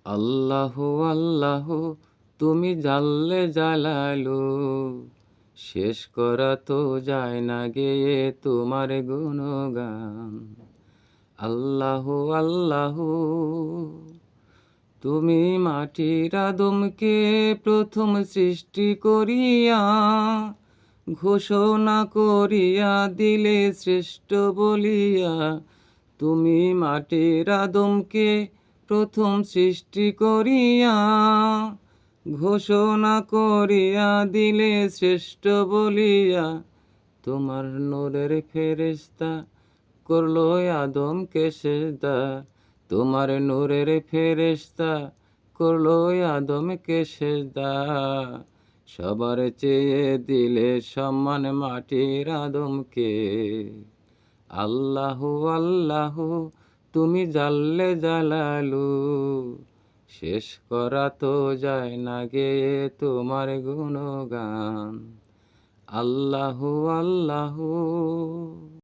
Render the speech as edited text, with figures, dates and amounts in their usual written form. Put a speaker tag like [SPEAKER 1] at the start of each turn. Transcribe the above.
[SPEAKER 1] আল্লাহু আল্লাহু তুমি জাল্লে জালালু, শেষ করা তো যায় না গেয়ে তোমার গুণগান। আল্লাহু আল্লাহু তুমি মাটির আদমকে প্রথম সৃষ্টি করিয়া ঘোষণা করিয়া দিলে শ্রেষ্ঠ বলিয়া। তুমি মাটির আদমকে প্রথম সৃষ্টি করিয়া ঘোষণা করিয়া দিলে শ্রেষ্ঠ বলিয়া। তোমার নূরের ফেরেশতা করলো আদমকে সেজদা, তোমার নূরের ফেরেশতা করলো আদমকে সেজদা। সবার চেয়ে দিলে সম্মান মাটির আদমকে। আল্লাহু আল্লাহু তুমি জাল্লে জালালু, শেষ করা তো যায় না গেয়ে তোমার গুণগান। আল্লাহু আল্লাহু।